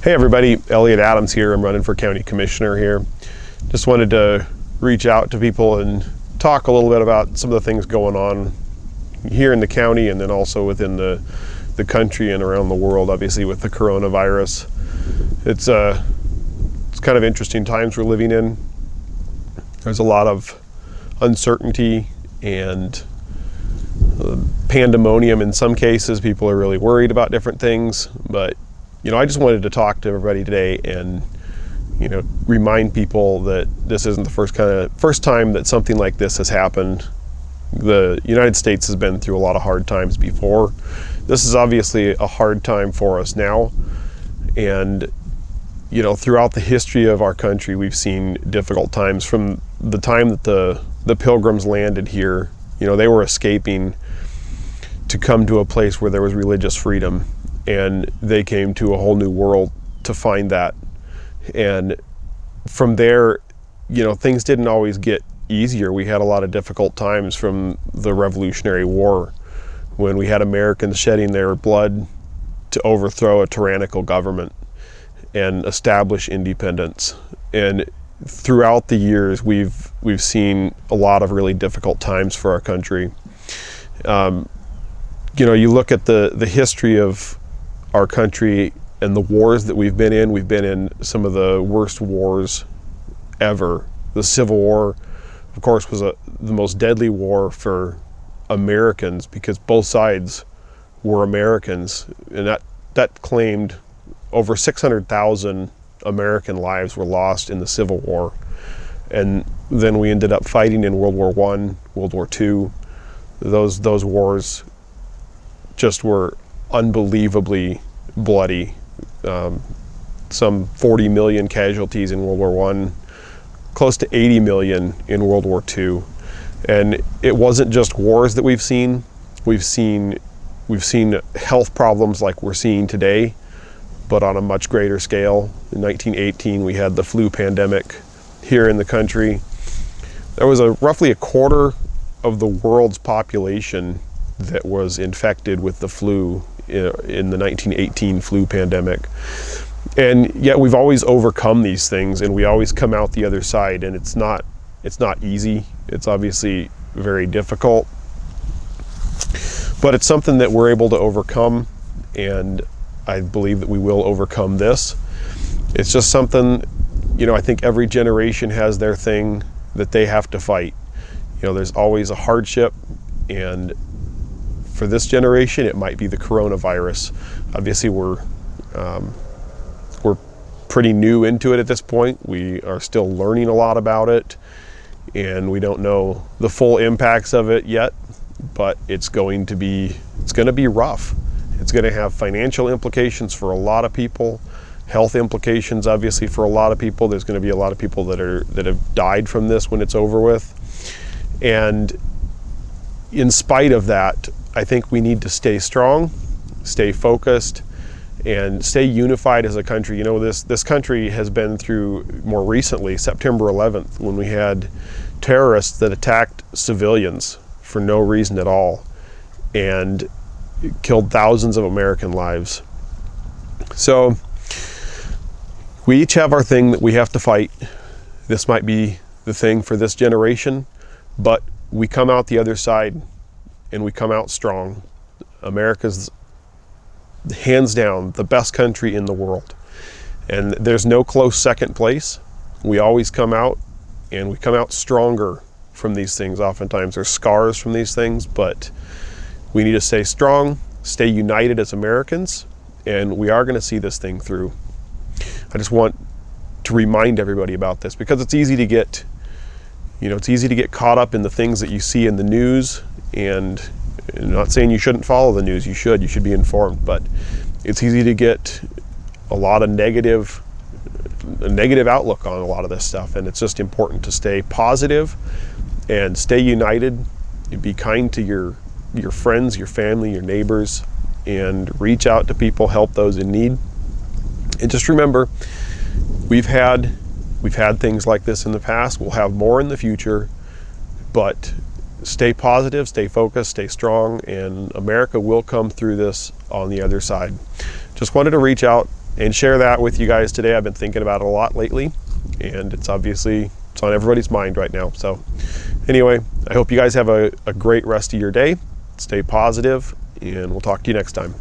Hey everybody, Elliot Adams here. I'm running for county commissioner here. Just wanted to reach out to people and talk a little bit about some of the things going on here in the county and then also within the country and around the world, obviously with the coronavirus. It's kind of interesting times we're living in. There's a lot of uncertainty and pandemonium in some cases. People are really worried about different things, but I just wanted to talk to everybody today and, remind people that this isn't the first time that something like this has happened. The United States has been through a lot of hard times before. This is obviously a hard time for us now. And, throughout the history of our country, we've seen difficult times. From the time that the Pilgrims landed here, they were escaping to come to a place where there was religious freedom. And they came to a whole new world to find that. And from there, things didn't always get easier. We had a lot of difficult times from the Revolutionary War, when we had Americans shedding their blood to overthrow a tyrannical government and establish independence. And throughout the years, we've seen a lot of really difficult times for our country. You look at the history of our country and the wars that we've been in some of the worst wars ever. The Civil War, of course, was the most deadly war for Americans because both sides were Americans, and that claimed over 600,000 American lives were lost in the Civil War. And then we ended up fighting in World War I, World War II. Those wars just were unbelievably bloody. Some 40 million casualties in World War I, close to 80 million in World War II. And it wasn't just wars that we've seen. We've seen health problems like we're seeing today, but on a much greater scale. In 1918, we had the flu pandemic here in the country. There was roughly a quarter of the world's population that was infected with the flu in the 1918 flu pandemic. And yet we've always overcome these things, and we always come out the other side, and it's not easy. It's obviously very difficult, but it's something that we're able to overcome, and I believe that we will overcome this. It's just something, I think every generation has their thing that they have to fight. There's always a hardship, and for this generation, it might be the coronavirus. Obviously, we're pretty new into it at this point. We are still learning a lot about it, and we don't know the full impacts of it yet, but it's going to be rough. It's going to have financial implications for a lot of people, health implications, obviously, for a lot of people. There's going to be a lot of people that have died from this when it's over with. And in spite of that, I think we need to stay strong, stay focused, and stay unified as a country. This country has been through, more recently, September 11th, when we had terrorists that attacked civilians for no reason at all and killed thousands of American lives. So we each have our thing that we have to fight. This might be the thing for this generation, but we come out the other side and we come out strong. America's hands down the best country in the world, and there's no close second place. We always come out, and we come out stronger from these things. Oftentimes there's scars from these things, but we need to stay strong, stay united as Americans, and we are going to see this thing through. I just want to remind everybody about this, because it's easy to get caught up in the things that you see in the news. And I'm not saying you shouldn't follow the news. You should be informed, but it's easy to get a lot of negative outlook on a lot of this stuff. And it's just important to stay positive and stay united and be kind to your friends, your family, your neighbors, and reach out to people, help those in need. And just remember, we've had things like this in the past. We'll have more in the future, but stay positive, stay focused, stay strong, and America will come through this on the other side. Just wanted to reach out and share that with you guys today. I've been thinking about it a lot lately, and it's on everybody's mind right now. So anyway, I hope you guys have a great rest of your day. Stay positive, and we'll talk to you next time.